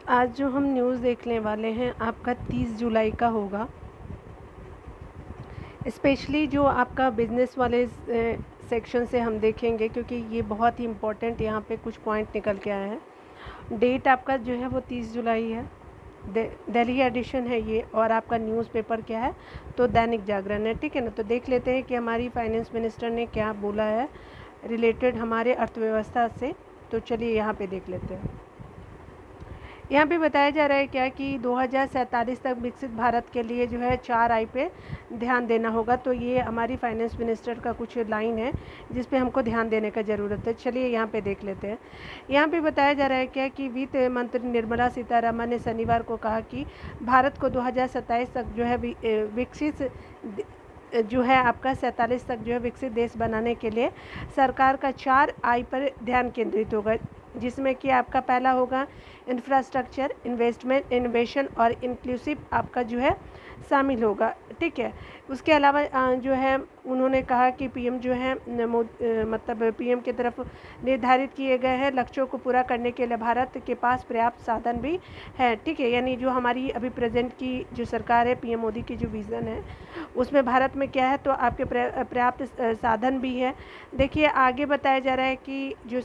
आज जो हम न्यूज़ देखने वाले हैं आपका 30 जुलाई का होगा। स्पेशली जो आपका बिज़नेस वाले सेक्शन से हम देखेंगे, क्योंकि ये बहुत ही इम्पोर्टेंट यहाँ पे कुछ पॉइंट निकल के आए हैं। डेट आपका जो है वो 30 जुलाई है। दिल्ली एडिशन है ये, और आपका न्यूज़पेपर क्या है तो दैनिक जागरण है। ठीक है ना। तो देख लेते हैं कि हमारी फाइनेंस मिनिस्टर ने क्या बोला है रिलेटेड हमारे अर्थव्यवस्था से। तो चलिए यहाँ पे देख लेते हैं। यहाँ पे बताया जा रहा है क्या कि 2047 तक विकसित भारत के लिए जो है 4I पे ध्यान देना होगा। तो ये हमारी फाइनेंस मिनिस्टर का कुछ लाइन है जिस पे हमको ध्यान देने का ज़रूरत है। चलिए यहाँ पे देख लेते हैं। यहाँ पे बताया जा रहा है क्या कि वित्त मंत्री निर्मला सीतारमण ने शनिवार को कहा कि भारत को 2027 तक जो है विकसित जो है आपका 47 तक जो है विकसित देश बनाने के लिए सरकार का 4I पर ध्यान केंद्रित होगा, जिसमें कि आपका पहला होगा इंफ्रास्ट्रक्चर, इन्वेस्टमेंट, इनोवेशन और इंक्लूसिव आपका जो है शामिल होगा। ठीक है। उसके अलावा जो है उन्होंने कहा कि पीएम जो है मतलब पीएम की तरफ निर्धारित किए गए हैं लक्ष्यों को पूरा करने के लिए भारत के पास पर्याप्त साधन भी है। ठीक है। यानी जो हमारी अभी प्रेजेंट की जो सरकार है, पीएम मोदी की जो विज़न है उसमें भारत में क्या है तो आपके पर्याप्त साधन भी है। देखिए आगे बताया जा रहा है कि जो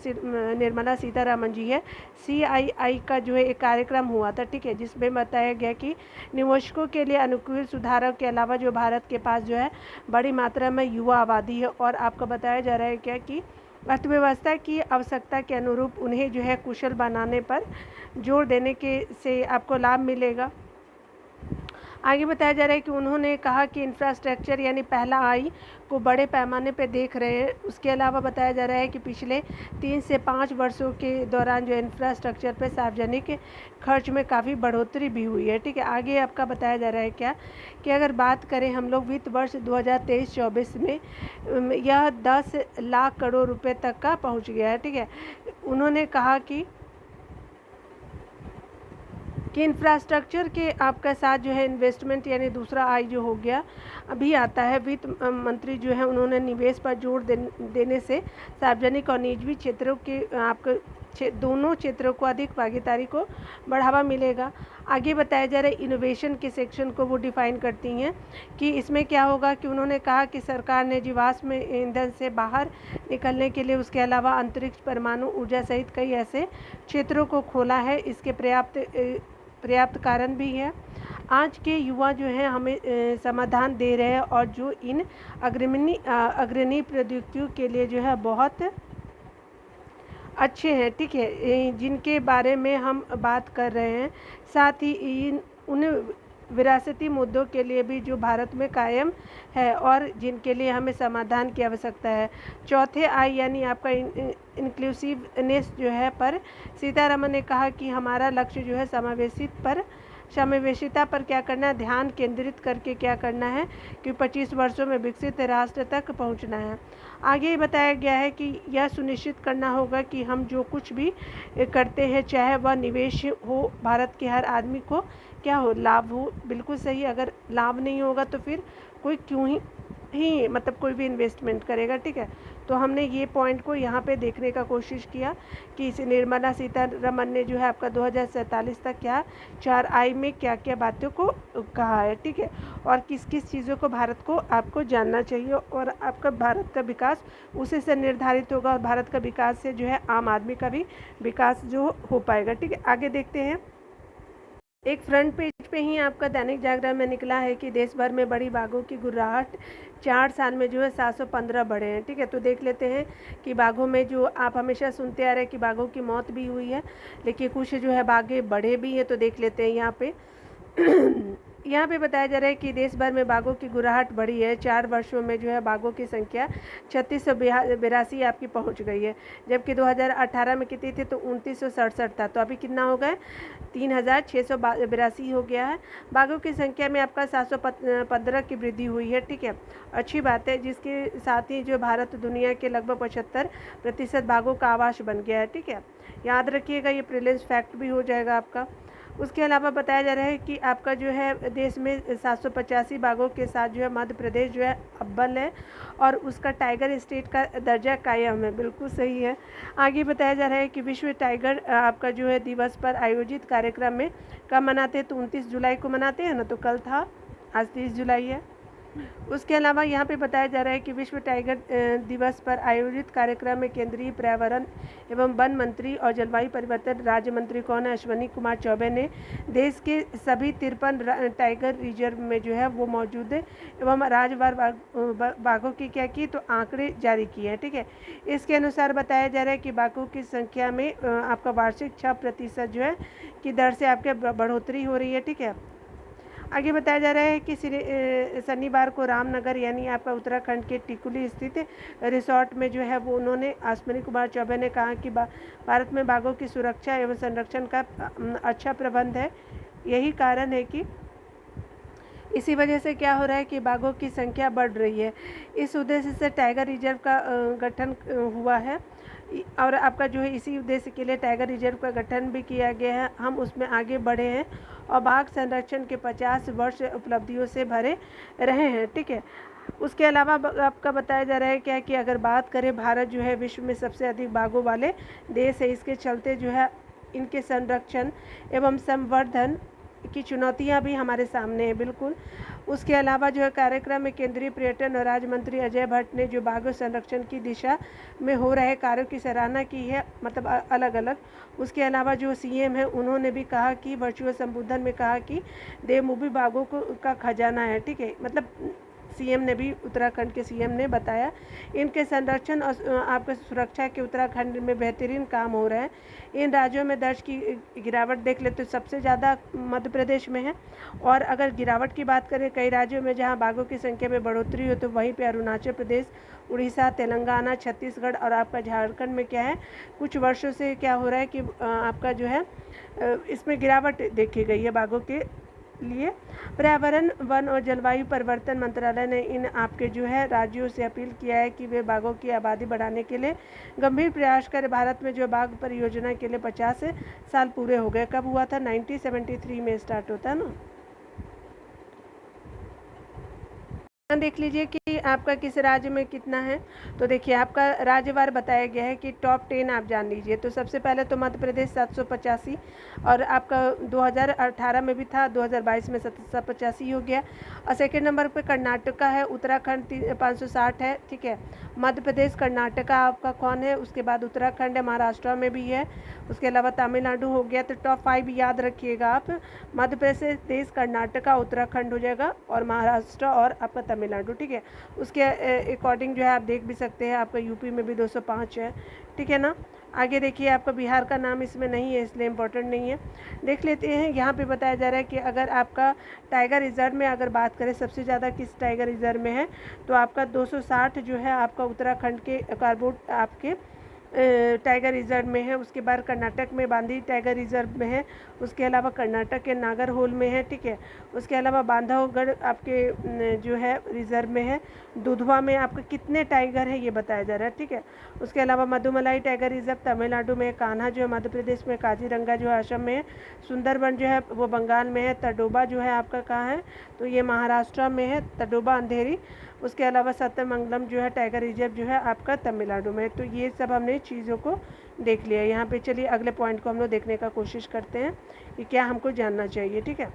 निर्मला सीतारमण जी है, CII का जो है एक कार्यक्रम हुआ था। ठीक है। जिसमें बताया गया कि निवेशकों के लिए अनुकूल सुधारों के अलावा जो भारत के पास जो है बड़ी मात्रा में युवा आबादी है, और आपको बताया जा रहा है क्या कि अर्थव्यवस्था की आवश्यकता के अनुरूप उन्हें जो है कुशल बनाने पर जोर देने के से आपको लाभ मिलेगा। आगे बताया जा रहा है कि उन्होंने कहा कि इंफ्रास्ट्रक्चर यानी पहला आई को बड़े पैमाने पर देख रहे हैं। उसके अलावा बताया जा रहा है कि पिछले 3 से 5 वर्षों के दौरान जो इंफ्रास्ट्रक्चर पर सार्वजनिक खर्च में काफ़ी बढ़ोतरी भी हुई है। ठीक है। आगे आपका बताया जा रहा है क्या कि अगर बात करें हम लोग वित्त वर्ष 2023-24 में यह 10 लाख करोड़ रुपए तक का पहुंच गया है। ठीक है। उन्होंने कहा कि इंफ्रास्ट्रक्चर के आपका साथ जो है इन्वेस्टमेंट यानी दूसरा आई जो हो गया अभी आता है। वित्त मंत्री जो है उन्होंने निवेश पर जोर देने से सार्वजनिक और निजी क्षेत्रों के आपके दोनों क्षेत्रों को अधिक भागीदारी को बढ़ावा मिलेगा। आगे बताया जा रहा है इनोवेशन के सेक्शन को वो डिफ़ाइन करती हैं कि इसमें क्या होगा कि उन्होंने कहा कि सरकार ने जीवाश्म ईंधन से बाहर निकलने के लिए उसके अलावा अंतरिक्ष, परमाणु ऊर्जा सहित कई ऐसे क्षेत्रों को खोला है। इसके पर्याप्त कारण भी है। आज के युवा जो है हमें समाधान दे रहे हैं, और जो इन अग्रणी प्रौद्योगिकियों के लिए जो है बहुत अच्छे हैं। ठीक है। जिनके बारे में हम बात कर रहे हैं, साथ ही उन विरासती मुद्दों के लिए भी जो भारत में कायम है और जिनके लिए हमें समाधान की आवश्यकता है। चौथे आई यानी आपका इंक्लूसिवनेस जो है पर सीतारमण ने कहा कि हमारा लक्ष्य जो है समावेशिता पर क्या करना है, ध्यान केंद्रित करके क्या करना है कि 25 वर्षों में विकसित राष्ट्र तक पहुंचना है। आगे बताया गया है कि यह सुनिश्चित करना होगा कि हम जो कुछ भी करते हैं चाहे वह निवेश हो, भारत के हर आदमी को क्या हो, लाभ हो। बिल्कुल सही। अगर लाभ नहीं होगा तो फिर कोई क्यों ही मतलब कोई भी इन्वेस्टमेंट करेगा। ठीक है। तो हमने ये पॉइंट को यहाँ पे देखने का कोशिश किया कि इस निर्मला सीतारमण ने जो है आपका 2047 तक क्या 4I में क्या क्या बातों को कहा है। ठीक है। और किस किस चीज़ों को भारत को आपको जानना चाहिए, और आपका भारत का विकास उसी से निर्धारित होगा, और भारत का विकास से जो है आम आदमी का भी विकास जो हो पाएगा। ठीक है। आगे देखते हैं। एक फ्रंट पेज पे ही आपका दैनिक जागरण में निकला है कि देश भर में बड़ी बाघों की गुर्राहट 4 साल में जो है 715 बढ़े हैं। ठीक है। तो देख लेते हैं कि बाघों में जो आप हमेशा सुनते आ रहे हैं कि बाघों की मौत भी हुई है, लेकिन कुछ जो है बाघे बढ़े भी हैं। तो देख लेते हैं यहाँ पे यहाँ पे बताया जा रहा है कि देश भर में बाघों की गुर्राहट बढ़ी है। 4 वर्षों में जो है बाघों की संख्या 3682 आपकी पहुँच गई है, जबकि 2018 में कितनी थी तो 2967 था। तो अभी कितना हो गया 3682 हो गया है। बाघों की संख्या में आपका 715 की वृद्धि हुई है। ठीक है। अच्छी बात है। जिसके साथ ही जो भारत दुनिया के लगभग 75% बाघों का आवास बन गया है। ठीक है। याद रखिएगा, ये प्रिलिम्स फैक्ट भी हो जाएगा आपका। उसके अलावा बताया जा रहा है कि आपका जो है देश में 785 बाघों के साथ जो है मध्य प्रदेश जो है अव्वल है और उसका टाइगर स्टेट का दर्जा कायम है। बिल्कुल सही है। आगे बताया जा रहा है कि विश्व टाइगर आपका जो है दिवस पर आयोजित कार्यक्रम में कब मनाते हैं, तो 29 जुलाई को मनाते हैं ना, तो कल था, आज 30 जुलाई है। उसके अलावा यहाँ पे बताया जा रहा है कि विश्व टाइगर दिवस पर आयोजित कार्यक्रम में केंद्रीय पर्यावरण एवं वन मंत्री और जलवायु परिवर्तन राज्य मंत्री कौन है, अश्विनी कुमार चौबे ने देश के सभी 53 टाइगर रिजर्व में जो है वो मौजूद है एवं राज्यवार बाघों की क्या की, तो आंकड़े जारी किए हैं। ठीक है, इसके अनुसार बताया जा रहा है कि बाघों की संख्या में आपका वार्षिक 6% जो है की दर से आपके बढ़ोतरी हो रही है। ठीक है, आगे बताया जा रहा है कि शनिवार को रामनगर यानी आपका उत्तराखंड के टिकुली स्थित रिसोर्ट में जो है वो उन्होंने अश्विनी कुमार चौबे ने कहा कि भारत में बाघों की सुरक्षा एवं संरक्षण का अच्छा प्रबंध है। यही कारण है कि इसी वजह से क्या हो रहा है कि बाघों की संख्या बढ़ रही है। इस उद्देश्य से टाइगर रिजर्व का गठन हुआ है और आपका जो है इसी उद्देश्य के लिए टाइगर रिजर्व का गठन भी किया गया है। हम उसमें आगे बढ़े हैं और बाघ संरक्षण के 50 वर्ष उपलब्धियों से भरे रहे हैं। ठीक है, उसके अलावा आपका बताया जा रहा है क्या कि अगर बात करें, भारत जो है विश्व में सबसे अधिक बाघों वाले देश है। इसके चलते जो है इनके संरक्षण एवं संवर्धन की चुनौतियां भी हमारे सामने हैं। बिल्कुल। उसके अलावा जो है कार्यक्रम में केंद्रीय पर्यटन और राज्य मंत्री अजय भट्ट ने जो बाघ संरक्षण की दिशा में हो रहे कार्यों की सराहना की है, मतलब अलग अलग। उसके अलावा जो सीएम है उन्होंने भी कहा कि वर्चुअल संबोधन में कहा कि देवभूमि बाघों का खजाना है। ठीक है, मतलब सीएम ने भी, उत्तराखंड के सीएम ने बताया इनके संरक्षण और आपके सुरक्षा के उत्तराखंड में बेहतरीन काम हो रहा है। इन राज्यों में दर्ज की गिरावट देख ले तो सबसे ज़्यादा मध्य प्रदेश में है। और अगर गिरावट की बात करें कई राज्यों में जहां बाघों की संख्या में बढ़ोतरी हो, तो वहीं पे अरुणाचल प्रदेश, उड़ीसा, तेलंगाना, छत्तीसगढ़ और आपका झारखंड में क्या है, कुछ वर्षों से क्या हो रहा है कि आपका जो है इसमें गिरावट देखी गई है बाघों के लिए। पर्यावरण, वन और जलवायु परिवर्तन मंत्रालय ने इन आपके जो है राज्यों से अपील किया है कि वे बाघों की आबादी बढ़ाने के लिए गंभीर प्रयास करें। भारत में जो बाघ परियोजना के लिए 50 साल पूरे हो गए। कब हुआ था? 1973 में स्टार्ट होता है ना। देख लीजिए कि आपका किस राज्य में कितना है। तो देखिए आपका राज्यवार बताया गया है कि टॉप 10 आप जान लीजिए। तो सबसे पहले तो मध्य प्रदेश 785 और आपका 2018 में भी था, 2022 में 785 हो गया। और सेकेंड नंबर पे कर्नाटका है, उत्तराखंड 560 है। ठीक है, मध्य प्रदेश, कर्नाटका आपका कौन है, उसके बाद उत्तराखंड है, महाराष्ट्र में भी है, उसके अलावा तमिलनाडु हो गया। तो टॉप 5 याद रखिएगा आप, मध्य प्रदेश, कर्नाटका, उत्तराखंड हो जाएगा और महाराष्ट्र और आपका तमिलनाडु। ठीक है, उसके अकॉर्डिंग जो है आप देख भी सकते हैं, आपका यूपी में भी 205 है। ठीक है ना। आगे देखिए आपका बिहार का नाम इसमें नहीं है इसलिए इम्पोर्टेंट नहीं है। देख लेते हैं, यहाँ पे बताया जा रहा है कि अगर आपका टाइगर रिजर्व में अगर बात करें सबसे ज़्यादा किस टाइगर रिजर्व में है, तो आपका 260 जो है आपका उत्तराखंड के कारबोट आपके टाइगर रिजर्व में है। उसके बाद कर्नाटक में बांदी टाइगर रिजर्व में है। उसके अलावा कर्नाटक के नागरहोल में है। ठीक है, उसके अलावा बांधवगढ़ आपके जो है रिजर्व में है। दुधवा में आपका कितने टाइगर है ये बताया जा रहा है। ठीक है, उसके अलावा मधुमलाई टाइगर रिजर्व तमिलनाडु में है। कान्हा जो है मध्य प्रदेश में, काजीरंगा जो है असम में है, सुंदरबन जो है वो बंगाल में है, तडोबा जो है आपका कहाँ है, तो ये महाराष्ट्र में है, तडोबा अंधेरी। उसके अलावा सत्यमंगलम जो है टाइगर रिजर्व जो है आपका तमिलनाडु में। तो ये सब हमने चीज़ों को देख लिया। यहाँ पे चलिए अगले पॉइंट को हम लोग देखने का कोशिश करते हैं कि क्या हमको जानना चाहिए। ठीक है,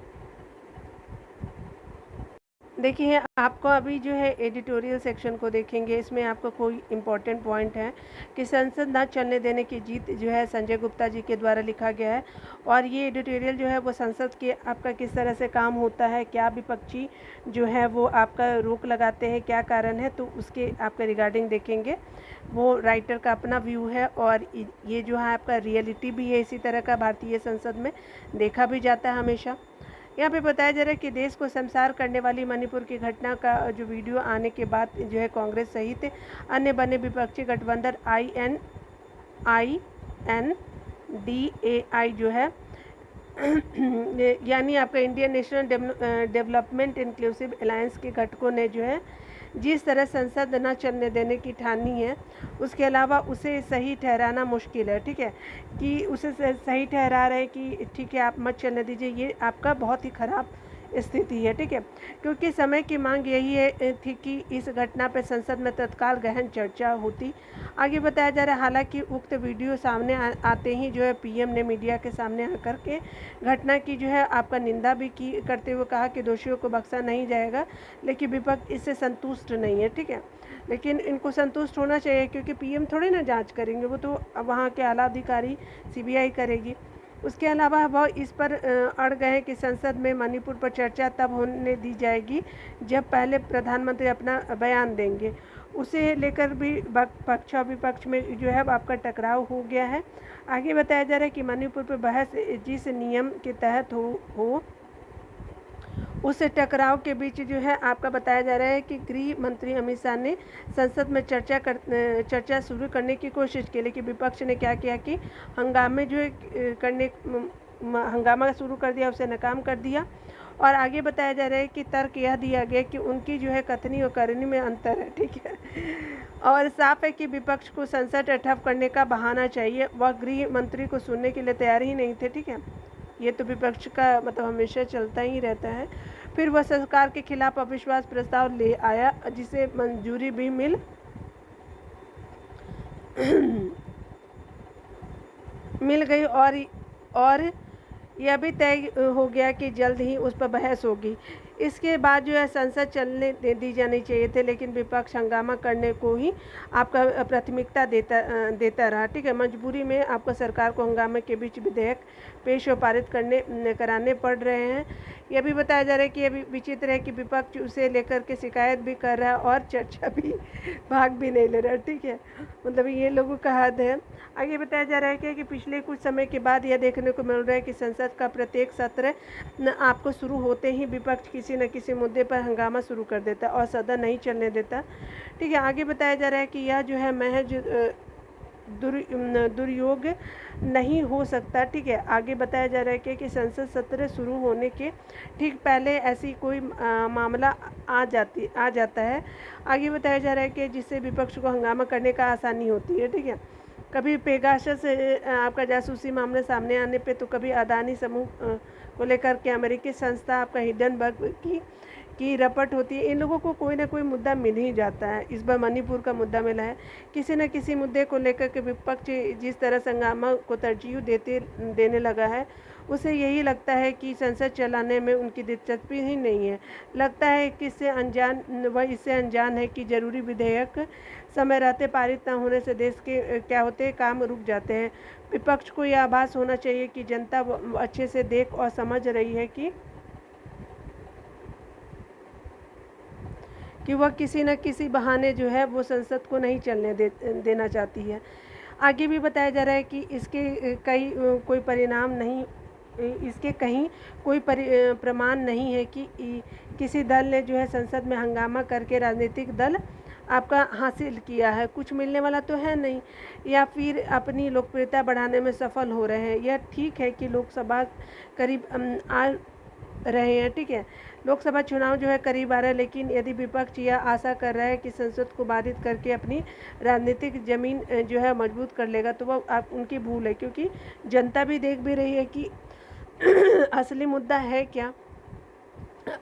देखिए आपको अभी जो है एडिटोरियल सेक्शन को देखेंगे। इसमें आपको कोई इम्पोर्टेंट पॉइंट है कि संसद न चलने देने की जीत जो है संजय गुप्ता जी के द्वारा लिखा गया है। और ये एडिटोरियल जो है वो संसद के आपका किस तरह से काम होता है, क्या विपक्षी जो है वो आपका रोक लगाते हैं, क्या कारण है, तो उसके आपका रिगार्डिंग देखेंगे। वो राइटर का अपना व्यू है और ये जो है आपका रियलिटी भी है इसी तरह का, भारतीय संसद में देखा भी जाता है हमेशा। यहाँ पे बताया जा रहा है कि देश को शर्मसार करने वाली मणिपुर की घटना का जो वीडियो आने के बाद जो है कांग्रेस सहित अन्य बने विपक्षी गठबंधन INDAI जो है यानी आपका Indian national development inclusive alliance के घटकों ने जो है जिस तरह संसद न चलने देने की ठानी है, उसके अलावा उसे सही ठहराना मुश्किल है। ठीक है, कि उसे सही ठहरा रहे कि ठीक है आप मत चलने दीजिए, ये आपका बहुत ही ख़राब स्थिति है। ठीक है, क्योंकि समय की मांग यही है थी कि इस घटना पर संसद में तत्काल गहन चर्चा होती। आगे बताया जा रहा है, हालांकि उक्त वीडियो सामने आते ही जो है पीएम ने मीडिया के सामने आकर के घटना की जो है आपका निंदा भी की, करते हुए कहा कि दोषियों को बख्शा नहीं जाएगा, लेकिन विपक्ष इससे संतुष्ट नहीं है। ठीक है, लेकिन इनको संतुष्ट होना चाहिए, क्योंकि पीएम थोड़ी ना जांच करेंगे, वो तो वहाँ के आला अधिकारी सीबीआई करेगी। उसके अलावा वह इस पर अड़ गए कि संसद में मणिपुर पर चर्चा तब होने दी जाएगी जब पहले प्रधानमंत्री अपना बयान देंगे। उसे लेकर भी पक्ष और विपक्ष में जो है आपका टकराव हो गया है। आगे बताया जा रहा है कि मणिपुर पर बहस जिस नियम के तहत हो उस टकराव के बीच जो है आपका बताया जा रहा है कि गृह मंत्री अमित शाह ने संसद में चर्चा शुरू करने की कोशिश की, लेकिन विपक्ष ने क्या किया कि हंगामा शुरू कर दिया, उसे नाकाम कर दिया। और आगे बताया जा रहा है कि तर्क यह दिया गया कि उनकी जो है कथनी और करनी में अंतर है। ठीक है, और साफ है कि विपक्ष को संसद ठप करने का बहाना चाहिए, वह गृह मंत्री को सुनने के लिए तैयार ही नहीं थे। ठीक है, ये तो विपक्ष का मतलब हमेशा चलता ही रहता है। फिर वह सरकार के खिलाफ अविश्वास प्रस्ताव ले आया, जिसे मंजूरी भी मिल गई और यह भी तय हो गया कि जल्द ही उस पर बहस होगी। इसके बाद जो है संसद चलने दी जानी चाहिए थे, लेकिन विपक्ष हंगामा करने को ही आपका प्राथमिकता देता रहा। ठीक है, मजबूरी में आपको सरकार को हंगामे के बीच विधेयक पेश और पारित कराने पड़ रहे हैं। यह भी बताया जा रहा है कि यह भी विचित्र है कि विपक्ष उसे लेकर के शिकायत भी कर रहा है और चर्चा भी भाग भी नहीं ले रहा। ठीक है, मतलब ये लोगों का हद है। आगे बताया जा रहा है कि पिछले कुछ समय के बाद यह देखने को मिल रहा है कि संसद का प्रत्येक सत्र आपको शुरू होते ही विपक्ष किसी न किसी मुद्दे पर हंगामा शुरू कर देता और सदन नहीं चलने देता। ठीक है, आगे बताया जा रहा है कि यह जो है महज दुरुयोग नहीं हो सकता। ठीक है, आगे बताया जा रहा है कि संसद सत्र शुरू होने के ठीक पहले ऐसी कोई मामला आ जाता है। आगे बताया जा रहा है कि जिससे विपक्ष को हंगामा करने का आसानी होती है। ठीक है, कभी पेगासस आपका जासूसी मामले सामने आने पे, तो कभी अदानी समूह को लेकर के अमेरिकी संस्था आपका हिंडनबर्ग की रपट होती है। इन लोगों को कोई ना कोई मुद्दा मिल ही जाता है। इस बार मणिपुर का मुद्दा मिला है। किसी न किसी मुद्दे को लेकर के विपक्ष जिस तरह से हंगामा को तरजीह देने लगा है, उसे यही लगता है कि संसद चलाने में उनकी दिलचस्पी ही नहीं है। लगता है कि इससे अनजान है कि जरूरी विधेयक समय रहते पारित न होने से देश के क्या होते काम रुक जाते हैं। विपक्ष को यह आभास होना चाहिए कि जनता अच्छे से देख और समझ रही है कि वह किसी न किसी बहाने जो है वो संसद को नहीं चलने देना चाहती है। आगे भी बताया जा रहा है कि इसके कहीं कोई प्रमाण नहीं है कि किसी दल ने जो है संसद में हंगामा करके राजनीतिक दल आपका हासिल किया है, कुछ मिलने वाला तो है नहीं, या फिर अपनी लोकप्रियता बढ़ाने में सफल हो रहे हैं। यह ठीक है कि लोकसभा करीब आ रहे हैं। ठीक है, लोकसभा चुनाव जो है करीब आ रहा है, लेकिन यदि विपक्ष यह आशा कर रहा है कि संसद को बाधित करके अपनी राजनीतिक जमीन जो है मजबूत कर लेगा, तो वह आप उनकी भूल है, क्योंकि जनता भी देख भी रही है कि असली मुद्दा है क्या।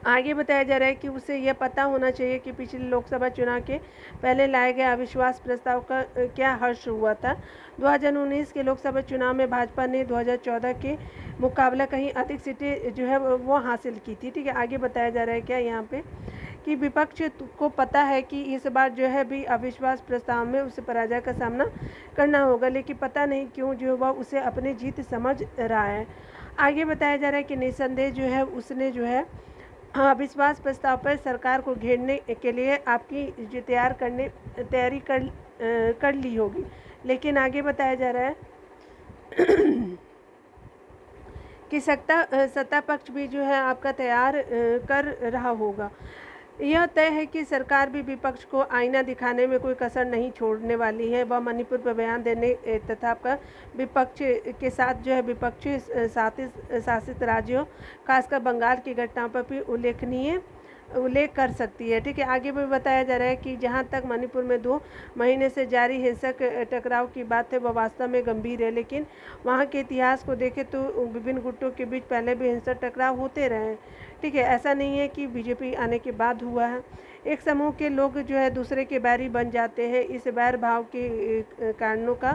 आगे बताया जा रहा है कि उसे यह पता होना चाहिए कि पिछले लोकसभा चुनाव के पहले लाए गए अविश्वास प्रस्ताव का क्या हर्ष हुआ था। 2019 के लोकसभा चुनाव में भाजपा ने 2014 के मुकाबला कहीं अधिक सीटें जो है वो हासिल की थी। ठीक है, आगे बताया जा रहा है क्या यहाँ पे कि विपक्ष को पता है कि इस बार जो है भी अविश्वास प्रस्ताव में उसे पराजय का सामना करना होगा, लेकिन पता नहीं क्यों जो वह उसे अपनी जीत समझ रहा है। आगे बताया जा रहा है कि निस्संदेह जो है उसने जो है अविश्वास प्रस्ताव पर सरकार को घेरने के लिए आपकी तैयारी कर ली होगी, लेकिन आगे बताया जा रहा है कि सत्ता पक्ष भी जो है आपका तैयार कर रहा होगा। यह तय है कि सरकार भी विपक्ष को आईना दिखाने में कोई कसर नहीं छोड़ने वाली है। वह मणिपुर पर बयान देने तथा आपका विपक्ष के साथ जो है विपक्षी शासित राज्यों खासकर बंगाल की घटनाओं पर भी उल्लेखनीय उल्लेख कर सकती है। ठीक है, आगे भी बताया जा रहा है कि जहां तक मणिपुर में 2 महीने से जारी हिंसक टकराव की बात है, वह वास्तव में गंभीर है, लेकिन वहां के इतिहास को देखें तो विभिन्न गुटों के बीच पहले भी हिंसक टकराव होते रहे हैं। ठीक है, ऐसा नहीं है कि बीजेपी आने के बाद हुआ है। एक समूह के लोग जो है दूसरे के बैरी बन जाते हैं। इस बैर भाव के कारणों का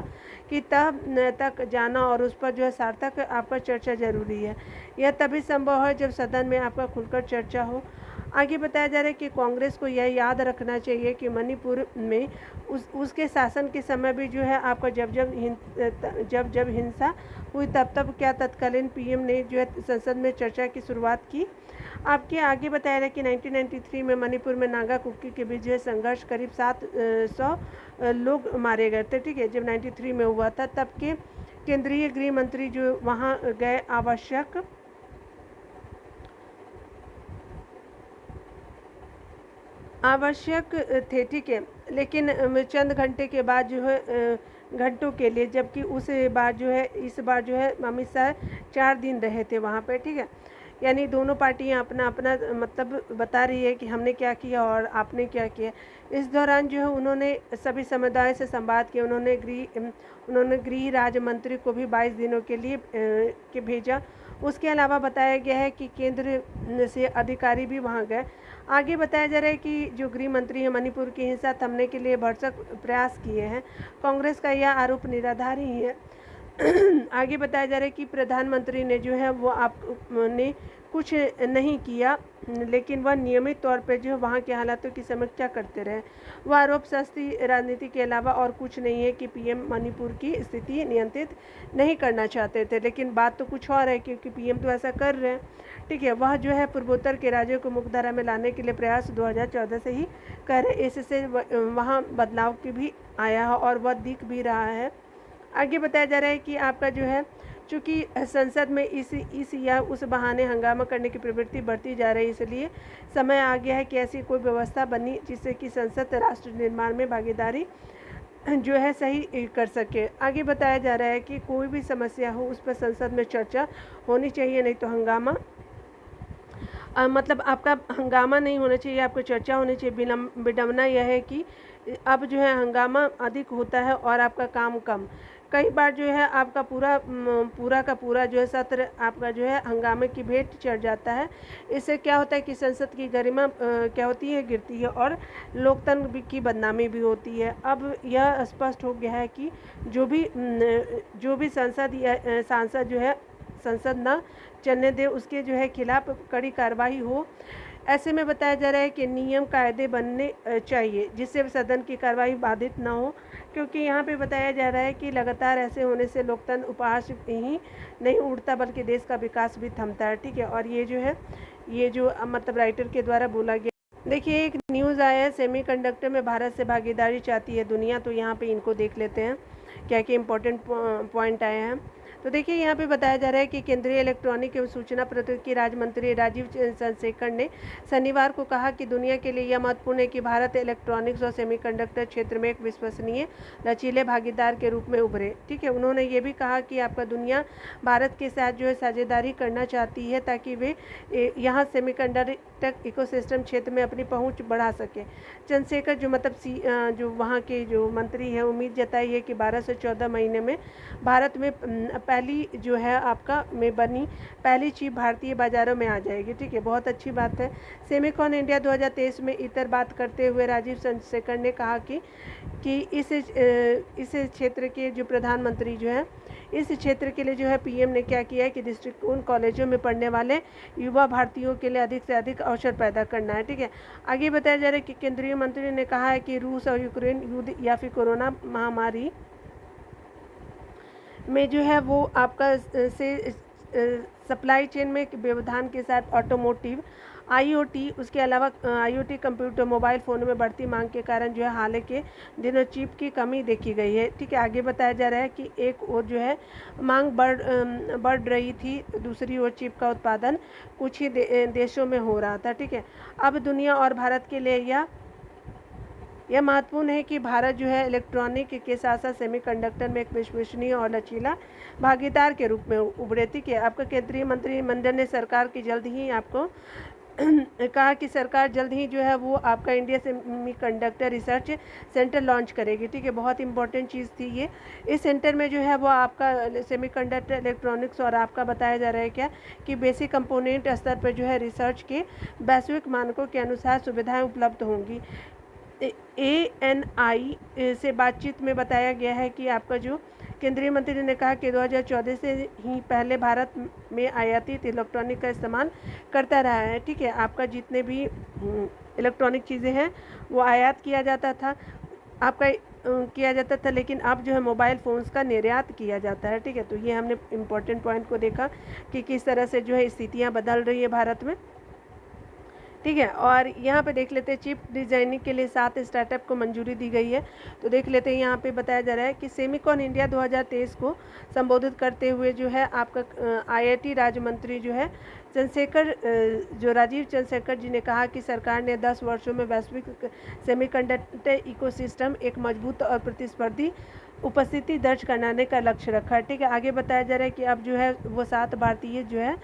कि तह तक जाना और उस पर जो है सार्थक आपका चर्चा जरूरी है। यह तभी संभव है जब सदन में आपका खुलकर चर्चा हो। आगे बताया जा रहा है कि कांग्रेस को यह याद रखना चाहिए कि मणिपुर में उसके शासन के समय भी जो है आपका जब हिंसा हुई तब क्या तत्कालीन पीएम ने जो है संसद में चर्चा की शुरुआत की। आपके आगे बताया है कि 1993 में मणिपुर में नागा कुकी के बीच जो है संघर्ष, करीब 700 लोग मारे गए थे। ठीक है, जब 93 में हुआ था तब के केंद्रीय गृह मंत्री जो वहाँ गए आवश्यक थे। ठीक है, लेकिन चंद घंटे के बाद जो है घंटों के लिए, जबकि उस बार जो है इस बार जो है अमित शाह 4 दिन रहे थे वहाँ पे। ठीक है, यानी दोनों पार्टियां अपना अपना मतलब बता रही है कि हमने क्या किया और आपने क्या किया। इस दौरान जो है उन्होंने सभी समुदाय से संवाद किया। उन्होंने गृह राज्य मंत्री को भी 22 दिनों के लिए के भेजा। उसके अलावा बताया गया है कि केंद्र से अधिकारी भी वहां गए। आगे बताया जा रहा है कि जो गृह मंत्री है मणिपुर की हिंसा थमने के लिए भरसक प्रयास किए हैं। कांग्रेस का यह आरोप निराधार ही है। आगे बताया जा रहा है कि प्रधानमंत्री ने जो है वो आपने कुछ नहीं किया, लेकिन वह नियमित तौर पर जो है वहाँ के हालातों की समीक्षा करते रहे। वह आरोप सस्ती राजनीति के अलावा और कुछ नहीं है कि पीएम मणिपुर की स्थिति नियंत्रित नहीं करना चाहते थे, लेकिन बात तो कुछ और है क्योंकि पीएम तो ऐसा कर रहे हैं। ठीक है, वह जो है पूर्वोत्तर के राज्यों को मुख्यधारा में लाने के लिए प्रयास 2014 से ही कर रहे। इससे वहाँ बदलाव की भी आया है और वह दिख भी रहा है। आगे बताया जा रहा है कि आपका जो है चूँकि संसद में इस या उस बहाने हंगामा करने की प्रवृत्ति बढ़ती जा रही है, इसलिए समय आ गया है कि ऐसी कोई व्यवस्था बनी जिससे कि संसद राष्ट्र निर्माण में भागीदारी जो है सही कर सके। आगे बताया जा रहा है कि कोई भी समस्या हो उस पर संसद में चर्चा होनी चाहिए, नहीं तो हंगामा मतलब आपका हंगामा नहीं होना चाहिए, आपको चर्चा होनी चाहिए। विडंबना यह है कि अब जो है हंगामा अधिक होता है और आपका काम कम। कई बार जो है आपका पूरा का पूरा जो है सत्र आपका जो है हंगामे की भेंट चढ़ जाता है। इससे क्या होता है कि संसद की गरिमा क्या होती है, गिरती है और लोकतंत्र की बदनामी भी होती है। अब यह स्पष्ट हो गया है कि जो भी सांसद जो है संसद न चलने दे उसके जो है खिलाफ कड़ी कार्रवाई हो। ऐसे में बताया जा रहा है कि नियम कायदे बनने चाहिए जिससे सदन की कार्रवाई बाधित ना हो, क्योंकि यहाँ पे बताया जा रहा है कि लगातार ऐसे होने से लोकतंत्र उपहास ही नहीं उड़ता बल्कि देश का विकास भी थमता है। ठीक है, और ये जो मतलब राइटर के द्वारा बोला गया। देखिए, एक न्यूज़ आया है, सेमीकंडक्टर में भारत से भागीदारी चाहती है दुनिया। तो यहाँ पे इनको देख लेते हैं क्या क्या इंपॉर्टेंट पॉइंट आए हैं। तो देखिए, यहाँ पे बताया जा रहा है कि केंद्रीय इलेक्ट्रॉनिक एवं सूचना प्रौद्योगिकी राज्य मंत्री राजीव चंद्रशेखर ने शनिवार को कहा कि दुनिया के लिए यह महत्वपूर्ण है कि भारत इलेक्ट्रॉनिक्स और सेमीकंडक्टर क्षेत्र में एक विश्वसनीय लचीले भागीदार के रूप में उभरे। ठीक है, उन्होंने ये भी कहा कि आपका दुनिया भारत के साथ जो है साझेदारी करना चाहती है ताकि वे यहाँ सेमीकंडक्टर इकोसिस्टम क्षेत्र में अपनी पहुँच बढ़ा सके। चंद्रशेखर जो मतलब जो वहाँ के जो मंत्री है उम्मीद जताई है कि 12 से 14 महीने में भारत में पहली जो है आपका में बनी पहली चिप भारतीय बाज़ारों में आ जाएगी। ठीक है, बहुत अच्छी बात है। सेमीकॉन इंडिया 2023 में इतर बात करते हुए राजीव चंद्रशेखर ने कहा कि इस क्षेत्र के जो प्रधानमंत्री जो है इस क्षेत्र के लिए जो है पीएम ने क्या किया है कि दृष्टिकोण कॉलेजों में पढ़ने वाले युवा भारतीयों के लिए अधिक से अधिक अवसर पैदा करना है। ठीक है, आगे बताया जा रहा है कि केंद्रीय मंत्री ने कहा है कि रूस और यूक्रेन युद्ध या फिर कोरोना महामारी में जो है वो आपका से सप्लाई चेन में व्यवधान के साथ ऑटोमोटिव आईओटी, उसके अलावा आईओटी कंप्यूटर मोबाइल फ़ोन में बढ़ती मांग के कारण जो है हाल के दिनों चिप की कमी देखी गई है। ठीक है, आगे बताया जा रहा है कि एक ओर जो है मांग बढ़ रही थी, दूसरी ओर चिप का उत्पादन कुछ ही देशों में हो रहा था। ठीक है, अब दुनिया और भारत के लिए यह महत्वपूर्ण है कि भारत जो है इलेक्ट्रॉनिक के साथ साथ सेमीकंडक्टर में एक विश्वसनीय और लचीला भागीदार के रूप में उभरे। ठीक है, आपका केंद्रीय मंत्रिमंडल ने सरकार की जल्द ही आपको कहा कि सरकार जल्द ही जो है वो आपका India semiconductor research centre launch करेगी। ठीक है, बहुत इंपॉर्टेंट चीज़ थी ये। इस सेंटर में जो है वो आपका सेमीकंडक्टर इलेक्ट्रॉनिक्स और आपका बताया जा रहा है क्या कि बेसिक कंपोनेंट स्तर पर जो है रिसर्च के वैश्विक मानकों के अनुसार सुविधाएं उपलब्ध होंगी। ANI से बातचीत में बताया गया है कि आपका जो केंद्रीय मंत्री ने कहा कि 2014 से ही पहले भारत में आयातित इलेक्ट्रॉनिक का इस्तेमाल करता रहा है। ठीक है, आपका जितने भी इलेक्ट्रॉनिक चीज़ें हैं वो आयात किया जाता था, आपका किया जाता था, लेकिन अब जो है मोबाइल फ़ोन्स का निर्यात किया जाता है। ठीक है, तो ये हमने इम्पोर्टेंट पॉइंट को देखा कि किस तरह से जो है स्थितियाँ बदल रही है भारत में। ठीक है, और यहाँ पे देख लेते हैं चिप डिजाइनिंग के लिए 7 स्टार्टअप को मंजूरी दी गई है। तो देख लेते हैं, यहाँ पे बताया जा रहा है कि सेमिकॉन इंडिया 2023 को संबोधित करते हुए जो है आपका IIT राज्य मंत्री जो है जो राजीव चंद्रशेखर जी ने कहा कि सरकार ने 10 वर्षों में वैश्विक सेमीकंडक्टर इकोसिस्टम एक मजबूत और प्रतिस्पर्धी उपस्थिति दर्ज कराने का लक्ष्य रखा है। ठीक है, आगे बताया जा रहा है कि अब जो है वो 7 भारतीय जो है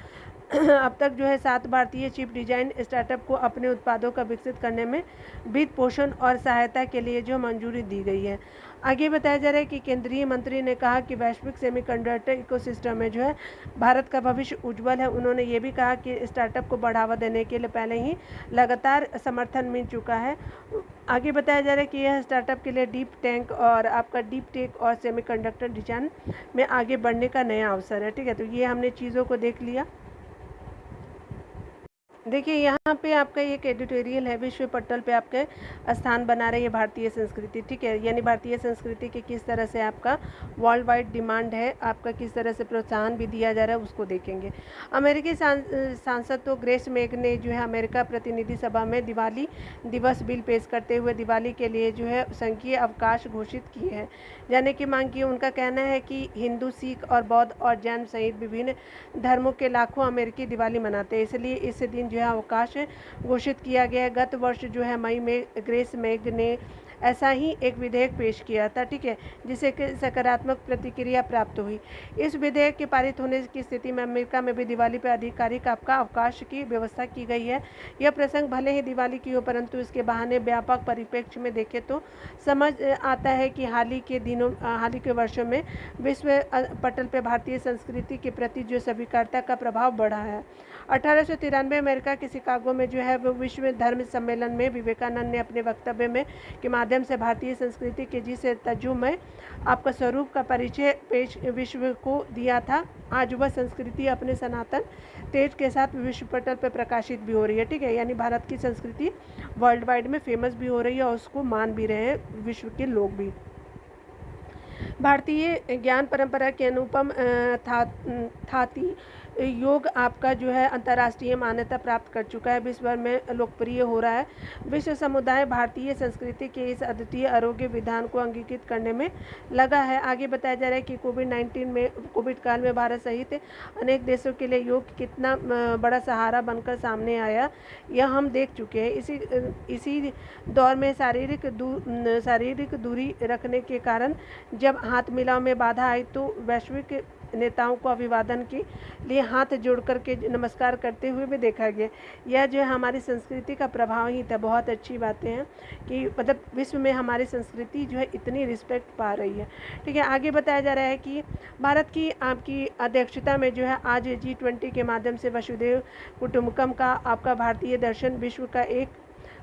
अब तक जो है 7 भारतीय चिप डिजाइन स्टार्टअप को अपने उत्पादों का विकसित करने में वित्त पोषण और सहायता के लिए जो मंजूरी दी गई है। आगे बताया जा रहा है कि केंद्रीय मंत्री ने कहा कि वैश्विक सेमीकंडक्टर इकोसिस्टम में जो है भारत का भविष्य उज्जवल है। उन्होंने ये भी कहा कि स्टार्टअप को बढ़ावा देने के लिए पहले ही लगातार समर्थन मिल चुका है। आगे बताया जा रहा है कि यह स्टार्टअप के लिए डीप टेक और सेमीकंडक्टर डिजाइन में आगे बढ़ने का नया अवसर है। ठीक है, तो ये हमने चीज़ों को देख लिया। देखिए, यहाँ पे आपका एक एडिटोरियल है, विश्व पटल पे आपके स्थान बना रही है भारतीय संस्कृति। ठीक है, यानी भारतीय संस्कृति की किस तरह से आपका वर्ल्ड वाइड डिमांड है, आपका किस तरह से प्रोत्साहन भी दिया जा रहा है, उसको देखेंगे। अमेरिकी सांसद तो ग्रेस मेग ने जो है अमेरिका प्रतिनिधि सभा में दिवाली दिवस बिल पेश करते हुए दिवाली के लिए जो है संघीय अवकाश घोषित किए हैं, जाने की मांग की। उनका कहना है कि हिंदू, सिख और बौद्ध और जैन सहित विभिन्न धर्मों के लाखों अमेरिकी दिवाली मनाते हैं, इसलिए इस दिन जो है अवकाश घोषित किया गया है। गत वर्ष जो है मई में ग्रेस मेग ने ऐसा ही एक विधेयक पेश किया था। ठीक है, जिसे कि सकारात्मक प्रतिक्रिया प्राप्त हुई। इस विधेयक के पारित होने की स्थिति में अमेरिका में भी दिवाली पर आधिकारिक आपका अवकाश की व्यवस्था की गई है। यह प्रसंग भले ही दिवाली की हो, परंतु इसके बहाने व्यापक परिप्रेक्ष्य में देखें तो समझ आता है कि हाल ही के वर्षों में विश्व पटल पर भारतीय संस्कृति के प्रति जो स्वीकारता का प्रभाव बढ़ा है। 1893 अमेरिका के शिकागो में जो है वो विश्व धर्म सम्मेलन में विवेकानंद ने अपने वक्तव्य में के माध्यम से भारतीय संस्कृति के जिस तर्जुमे आपका स्वरूप का परिचय विश्व को दिया था, आज वह संस्कृति अपने सनातन तेज के साथ विश्व पटल पर प्रकाशित भी हो रही है। ठीक है, यानी भारत की संस्कृति वर्ल्ड वाइड में फेमस भी हो रही है और उसको मान भी रहे हैं विश्व के लोग भी। भारतीय ज्ञान परंपरा के अनुपम थाती योग आपका जो है अंतर्राष्ट्रीय मान्यता प्राप्त कर चुका है, विश्व भर में लोकप्रिय हो रहा है। विश्व समुदाय भारतीय संस्कृति के इस अद्वितीय आरोग्य विधान को अंगीकृत करने में लगा है। आगे बताया जा रहा है कि कोविड काल में भारत सहित अनेक देशों के लिए योग कितना बड़ा सहारा बनकर सामने आया, यह हम देख चुके हैं। इसी दौर में शारीरिक दूरी रखने के कारण जब हाथ मिलाव में बाधा आई तो वैश्विक नेताओं को अभिवादन के लिए हाथ जोड़ करके नमस्कार करते हुए भी देखा गया। यह जो है हमारी संस्कृति का प्रभाव ही था। बहुत अच्छी बातें हैं कि मतलब विश्व में हमारी संस्कृति जो है इतनी रिस्पेक्ट पा रही है। ठीक है, आगे बताया जा रहा है कि भारत की आपकी अध्यक्षता में जो है आज G20 के माध्यम से वसुधैव कुटुंबकम का आपका भारतीय दर्शन विश्व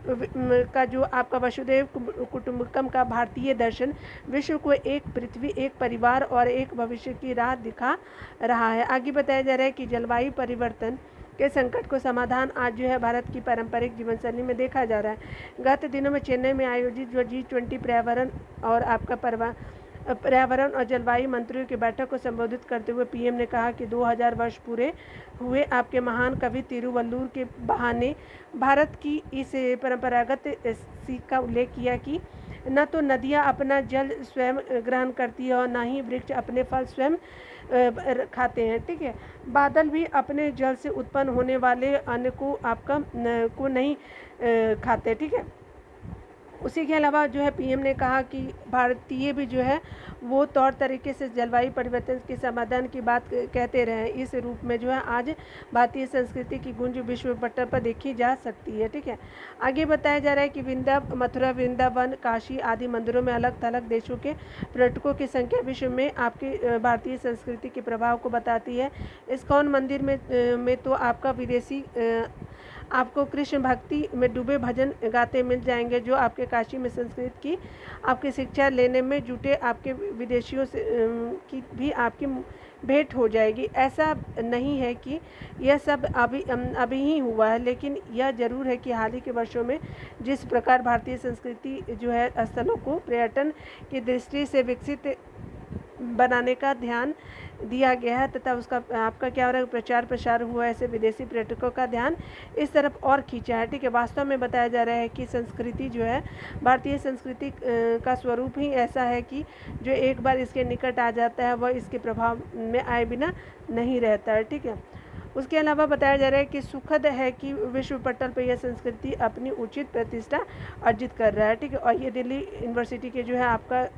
का जो आपका वसुधैव कुटुंबकम का भारतीय दर्शन विश्व को एक पृथ्वी, एक परिवार और एक भविष्य की राह दिखा रहा है। आगे बताया जा रहा है कि जलवायु परिवर्तन के संकट को समाधान आज जो है भारत की पारंपरिक जीवन शैली में देखा जा रहा है। गत दिनों में चेन्नई में आयोजित जो G20 पर्यावरण और जलवायु मंत्रियों की बैठक को संबोधित करते हुए पीएम ने कहा कि 2000 वर्ष पूरे हुए आपके महान कवि तिरुवल्लुवर के बहाने भारत की इस परंपरागत सीख का उल्लेख किया कि न तो नदियाँ अपना जल स्वयं ग्रहण करती है और न ही वृक्ष अपने फल स्वयं खाते हैं। ठीक है, बादल भी अपने जल से उत्पन्न होने वाले अन्न को नहीं खाते। ठीक है, उसी के अलावा जो है पीएम ने कहा कि भारतीय भी जो है वो तौर तरीके से जलवायु परिवर्तन के समाधान की बात कहते रहे। इस रूप में जो है आज भारतीय संस्कृति की गूंज विश्व पटल पर देखी जा सकती है। ठीक है, आगे बताया जा रहा है कि मथुरा, वृंदावन, काशी आदि मंदिरों में अलग थलग देशों के पर्यटकों की संख्या विश्व में आपकी भारतीय संस्कृति के प्रभाव को बताती है। इस्कॉन मंदिर में तो आपका विदेशी आपको कृष्ण भक्ति में डूबे भजन गाते मिल जाएंगे, जो आपके काशी में संस्कृत की आपकी शिक्षा लेने में जुटे आपके विदेशियों से की भी आपकी भेंट हो जाएगी। ऐसा नहीं है कि यह सब अभी ही हुआ है, लेकिन यह ज़रूर है कि हाल ही के वर्षों में जिस प्रकार भारतीय संस्कृति जो है स्थलों को पर्यटन की दृष्टि से विकसित बनाने का ध्यान दिया गया है तथा उसका आपका क्या हो रहा है, प्रचार प्रसार हुआ है, ऐसे विदेशी पर्यटकों का ध्यान इस तरफ और खींचा है। ठीक है, वास्तव में बताया जा रहा है कि संस्कृति जो है भारतीय संस्कृति का स्वरूप ही ऐसा है कि जो एक बार इसके निकट आ जाता है वह इसके प्रभाव में आए बिना नहीं रहता है। ठीक है, उसके अलावा बताया जा रहा है कि सुखद है कि विश्व पटल पर यह संस्कृति अपनी उचित प्रतिष्ठा अर्जित कर रहा है। ठीक है, और ये दिल्ली यूनिवर्सिटी के जो है आपका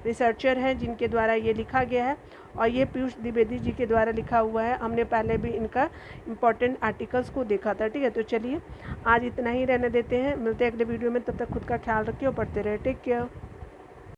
रिसर्चर हैं जिनके द्वारा ये लिखा गया है, और ये पीयूष द्विवेदी जी के द्वारा लिखा हुआ है। हमने पहले भी इनका इम्पोर्टेंट आर्टिकल्स को देखा था। ठीक है, तो चलिए आज इतना ही रहने देते हैं, मिलते हैं अगले वीडियो में। तब तक खुद का ख्याल रखिए और पढ़ते रहे। Take care.